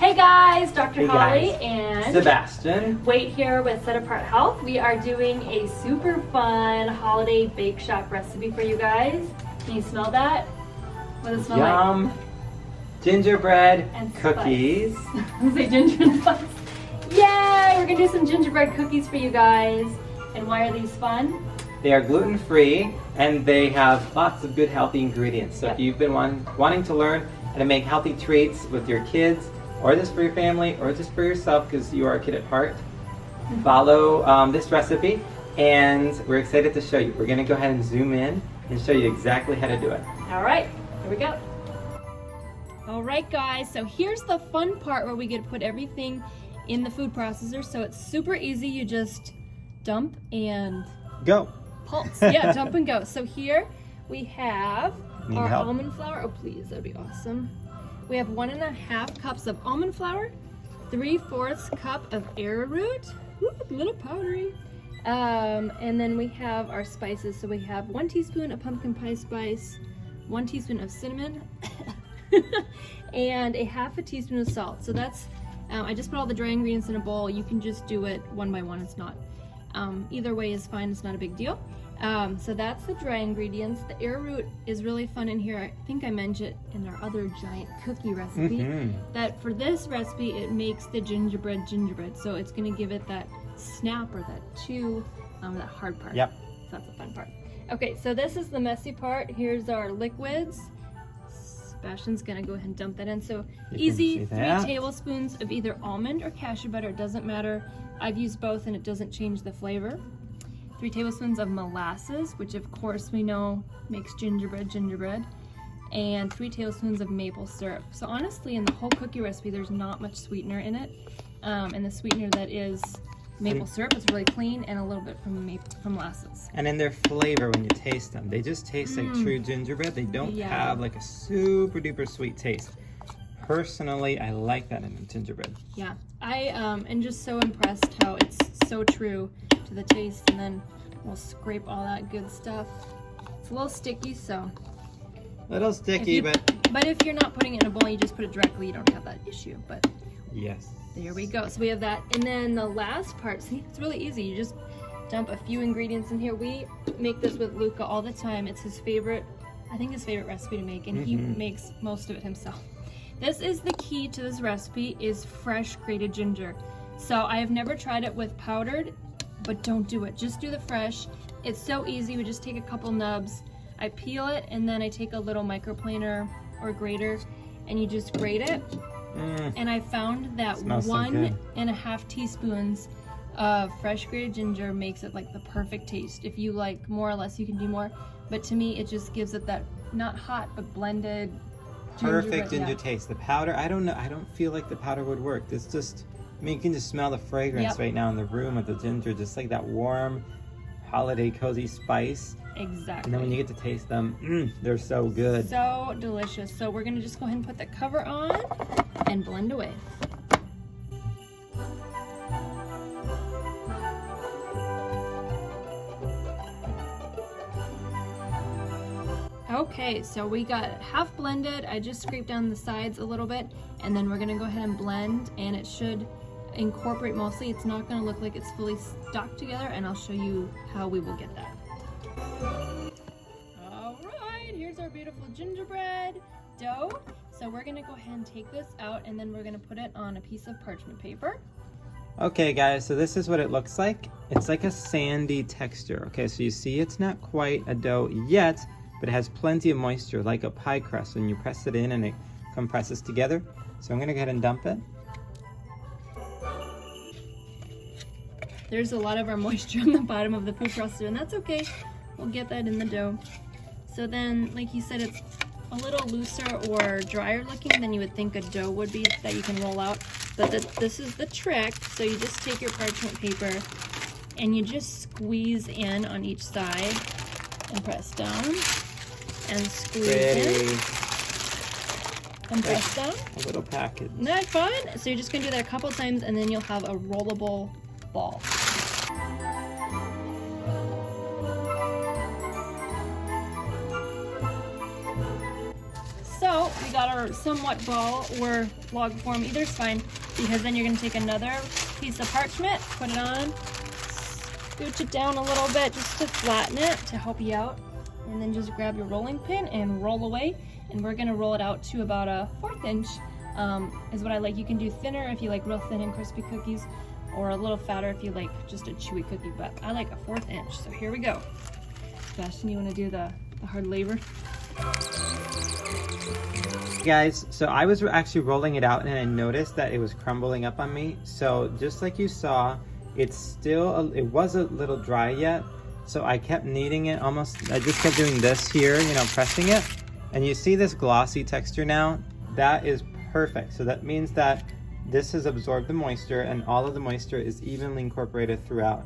Hey guys, Dr. Hey Holly guys. and Sebastian. Wait here with Set Apart Health. We are doing a super fun holiday bake shop recipe for you guys. Can you smell that? What does it smell Yum. like? Gingerbread And cookies. Say ginger and spice. Yay! We're gonna do some gingerbread cookies for you guys. And why are these fun? They are gluten-free and they have lots of good healthy ingredients. So Yep. if you've been wanting to learn how to make healthy treats with your kids, or just for your family, or just for yourself because you are a kid at heart, follow this recipe and we're excited to show you. We're gonna go ahead and zoom in and show you exactly how to do it. All right, here we go. All right guys, so here's the fun part where we get to put everything in the food processor. So it's super easy. You just dump and Go. pulse. Yeah, dump and go. So here we have Need our help? almond flour. Oh please, that'd be awesome. We have 1.5 cups of almond flour, 3/4 cup of arrowroot, a little powdery. And then we have our spices. So we have 1 teaspoon of pumpkin pie spice, 1 teaspoon of cinnamon, and a 1/2 teaspoon of salt. So that's, I just put all the dry ingredients in a bowl. You can just do it one by one. It's not, either way is fine. It's not a big deal. So that's the dry ingredients. The arrowroot is really fun in here. I think I mentioned it in our other giant cookie recipe, that for this recipe, it makes the gingerbread. So it's gonna give it that snap or that chew, that hard part. Yep. So that's the fun part. Okay, so this is the messy part. Here's our liquids. Sebastian's gonna go ahead and dump that in. So easy, 3 tablespoons of either almond or cashew butter, it doesn't matter. I've used both and it doesn't change the flavor. 3 tablespoons of molasses, which of course we know makes gingerbread, and 3 tablespoons of maple syrup. So honestly, in the whole cookie recipe, there's not much sweetener in it. And the sweetener that is maple syrup is really clean, and a little bit from molasses. And in their flavor, when you taste them, they just taste like true gingerbread. They don't have like a super duper sweet taste. Personally, I like that in gingerbread. Yeah, I am just so impressed how it's so true to the taste, and then we'll scrape all that good stuff. It's a little sticky, so. Little sticky, but if you're not putting it in a bowl, you just put it directly, you don't have that issue, but. Yes. There we go. So we have that, and then the last part, see, it's really easy. You just dump a few ingredients in here. We make this with Luca all the time. It's his favorite, I think his favorite recipe to make, and he makes most of it himself. This is the key to this recipe, is fresh grated ginger. So I have never tried it with powdered, but don't do it. Just do the fresh. It's so easy. We just take a couple nubs. I peel it, and then I take a little microplaner or grater, and you just grate it. And I found that 1.5 teaspoons of fresh grated ginger makes it like the perfect taste. If you like more or less, you can do more. But to me, it just gives it that, not hot, but blended perfect ginger taste. The powder, I don't know, I don't feel like the powder would work. It's just, I mean, you can just smell the fragrance right now in the room of the ginger, just like that warm, holiday, cozy spice. Exactly. And then when you get to taste them, they're so good. So delicious. So we're gonna just go ahead and put the cover on and blend away. Okay, so we got it half blended. I just scraped down the sides a little bit, and then we're gonna go ahead and blend, and it should incorporate mostly. It's not gonna look like it's fully stuck together, and I'll show you how we will get that. All right, here's our beautiful gingerbread dough. So we're gonna go ahead and take this out, and then we're gonna put it on a piece of parchment paper. Okay guys, so this is what it looks like. It's like a sandy texture. Okay, so you see it's not quite a dough yet, but it has plenty of moisture, like a pie crust. When you press it in and it compresses together. So I'm gonna go ahead and dump it. There's a lot of our moisture on the bottom of the food processor, and that's okay. We'll get that in the dough. So then, like you said, it's a little looser or drier looking than you would think a dough would be that you can roll out. But this is the trick. So you just take your parchment paper and you just squeeze in on each side and press down and squeeze in and press down. A little package. Isn't that fun? So you're just gonna do that a couple times, and then you'll have a rollable ball. So we got our somewhat ball or log form, either is fine, because then you're gonna take another piece of parchment, put it on, scooch it down a little bit just to flatten it to help you out, and then just grab your rolling pin and roll away. And we're gonna roll it out to about a 1/4 inch is what I like. You can do thinner if you like real thin and crispy cookies, or a little fatter if you like just a chewy cookie, but I like a 1/4 inch. So here we go. Sebastian, you wanna do the hard labor? Guys, so I was actually rolling it out and I noticed that it was crumbling up on me. So just like you saw, it's still, it was a little dry yet. So I kept kneading it almost, I just kept doing this here, you know, pressing it. And you see this glossy texture now? That is perfect. So that means that this has absorbed the moisture and all of the moisture is evenly incorporated throughout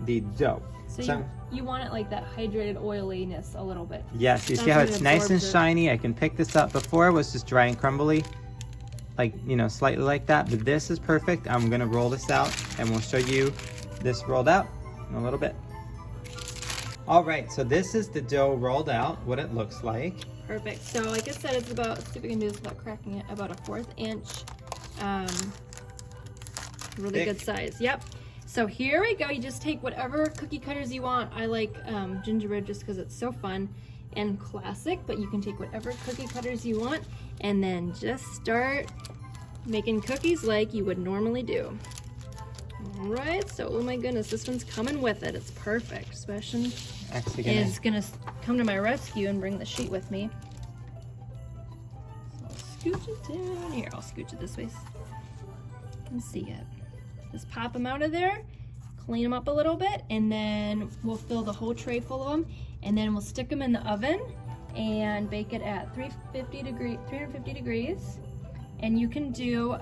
the dough. So you want it like that hydrated oiliness a little bit. Yes, you see how it's nice and shiny. I can pick this up. Before it was just dry and crumbly, like, you know, slightly like that, but this is perfect. I'm gonna roll this out and we'll show you this rolled out in a little bit. All right, so this is the dough rolled out, what it looks like. Perfect. So like I said, it's about, let's see if we can do this without cracking it, about a 1/4 inch. Really good size. Yep. So here we go. You just take whatever cookie cutters you want. I like gingerbread just because it's so fun and classic, but you can take whatever cookie cutters you want and then just start making cookies like you would normally do. All right, so oh my goodness, this one's coming with it. It's perfect. Sebastian is gonna come to my rescue and bring the sheet with me. So I'll scooch it down here. I'll scooch it this way so you can see it. Just pop them out of there, clean them up a little bit, and then we'll fill the whole tray full of them, and then we'll stick them in the oven and bake it at 350 degrees. And you can do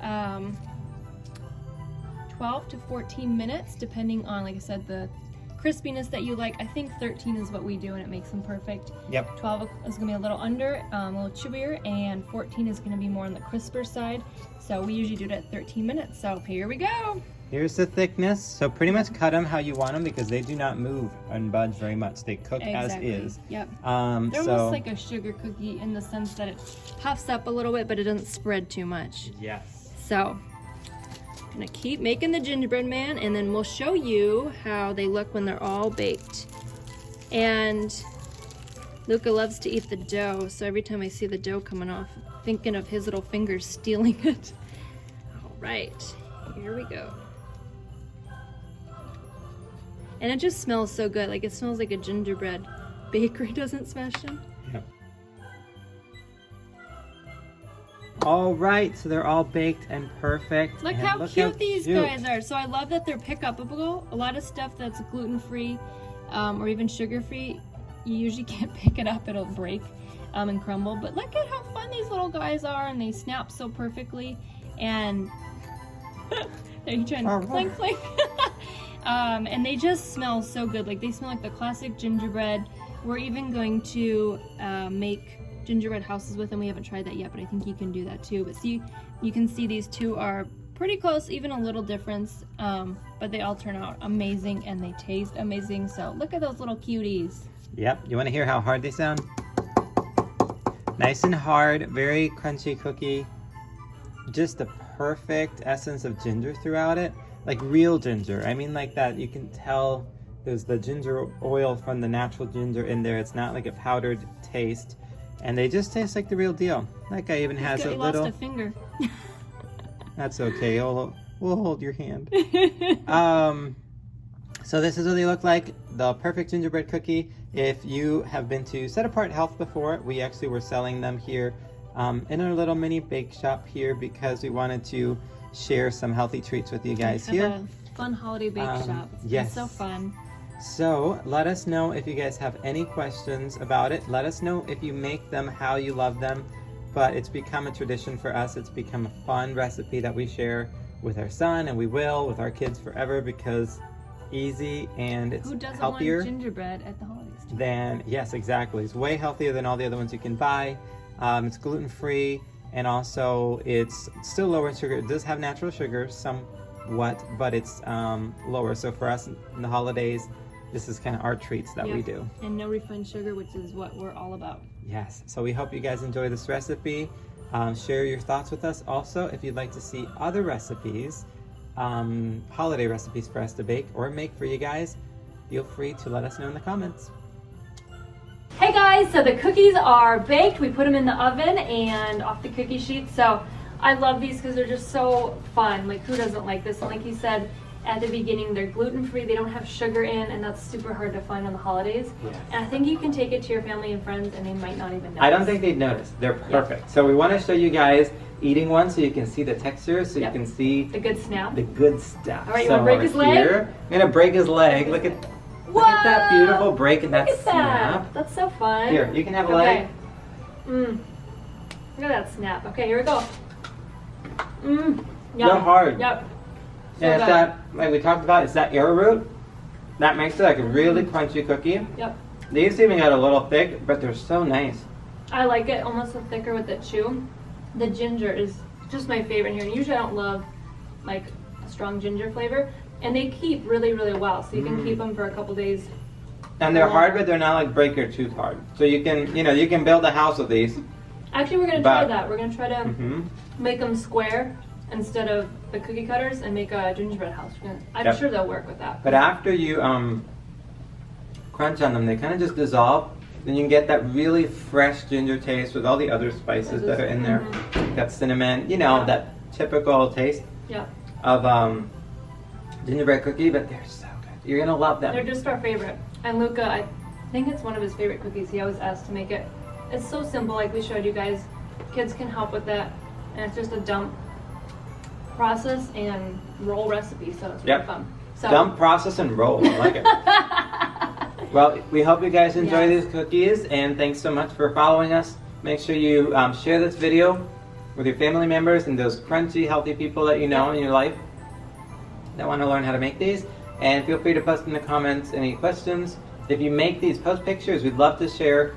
12 to 14 minutes, depending on, like I said, the crispiness that you like. I think 13 is what we do, and it makes them perfect. Yep. 12 is gonna be a little under, a little chewier, and 14 is gonna be more on the crisper side. So we usually do it at 13 minutes. So here we go. Here's the thickness. So pretty much cut them how you want them because they do not move and budge very much. They cook as is. Yep. They're almost like a sugar cookie in the sense that it puffs up a little bit, but it doesn't spread too much. Yes. So I'm gonna keep making the gingerbread man, and then we'll show you how they look when they're all baked. And Luca loves to eat the dough, so every time I see the dough coming off, I'm thinking of his little fingers stealing it. All right, here we go. And it just smells so good. Like, it smells like a gingerbread bakery, doesn't it, Sebastian? Yep. All right, so they're all baked and perfect. Look how cute these guys are. So I love that they're pick-upable. A lot of stuff that's gluten-free or even sugar-free, you usually can't pick it up. It'll break and crumble. But look at how fun these little guys are, and they snap so perfectly. And there you trying to clink, clink. And they just smell so good. Like, they smell like the classic gingerbread. We're even going to make gingerbread houses with them. We haven't tried that yet, but I think you can do that too. But see, you can see these two are pretty close, even a little difference, but they all turn out amazing and they taste amazing. So look at those little cuties. Yep. You want to hear how hard they sound? Nice and hard, very crunchy cookie. Just the perfect essence of ginger throughout it. Like real ginger. I mean, like that. You can tell there's the ginger oil from the natural ginger in there. It's not like a powdered taste. And they just taste like the real deal. That guy even has a little... lost a finger. That's okay. We'll hold your hand. So this is what they look like. The perfect gingerbread cookie. If you have been to Set Apart Health before, we actually were selling them here in our little mini bake shop here because we wanted to share some healthy treats with you guys here. A fun holiday bake shop. It's been so fun. So let us know if you guys have any questions about it. Let us know if you make them, how you love them. But it's become a tradition for us. It's become a fun recipe that we share with our son, and we will with our kids forever because easy and it's Who doesn't healthier want gingerbread at the holidays? yes, exactly. It's way healthier than all the other ones you can buy. It's gluten-free, and also it's still lower in sugar. It does have natural sugar somewhat, but it's lower. So for us in the holidays, this is kind of our treats that we do. And no refined sugar, which is what we're all about. Yes. So we hope you guys enjoy this recipe. Share your thoughts with us. Also, if you'd like to see other recipes, holiday recipes for us to bake or make for you guys, feel free to let us know in the comments. Hey guys, so the cookies are baked. We put them in the oven and off the cookie sheet. So I love these because they're just so fun. Like, who doesn't like this? And like you said at the beginning, they're gluten-free. They don't have sugar in, and that's super hard to find on the holidays. Yes. And I think you can take it to your family and friends, and they might not even notice. I don't think they'd notice. They're perfect. So we want to show you guys eating one so you can see the texture, so you can see the good snap. The good stuff. All right, you want to break his leg? I'm gonna break his leg. Look at that beautiful break and that snap. That's so fun. Here, you can have a leg. Look at that snap. Okay, here we go. Real hard. Yep. So And it's that, like we talked about, it's that arrowroot that makes it like a really crunchy cookie. Yep. These even got a little thick, but they're so nice. I like it almost thicker with the chew. The ginger is just my favorite here. And usually I don't love like a strong ginger flavor, and they keep really, really well. So you can keep them for a couple days. And they're hard, but they're not like break your tooth hard. So you can, you can build a house with these. Actually, we're gonna try that. We're gonna try to make them square instead of the cookie cutters and make a gingerbread house. I'm sure they'll work with that. But after you crunch on them, they kind of just dissolve. Then you can get that really fresh ginger taste with all the other spices that are in there. That cinnamon, that typical taste of gingerbread cookie, but they're so good. You're gonna love them. They're just our favorite. And Luca, I think it's one of his favorite cookies. He always asks to make it. It's so simple, like we showed you guys. Kids can help with that, and it's just a dump process and roll recipe, so it's really fun. So. Dump, process, and roll. I like it. Well, we hope you guys enjoy these cookies, and thanks so much for following us. Make sure you share this video with your family members and those crunchy, healthy people that you know in your life that want to learn how to make these. And feel free to post in the comments any questions. If you make these, post pictures. We'd love to share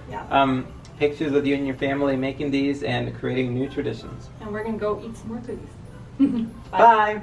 pictures of you and your family making these and creating new traditions. And we're going to go eat some more cookies. Bye.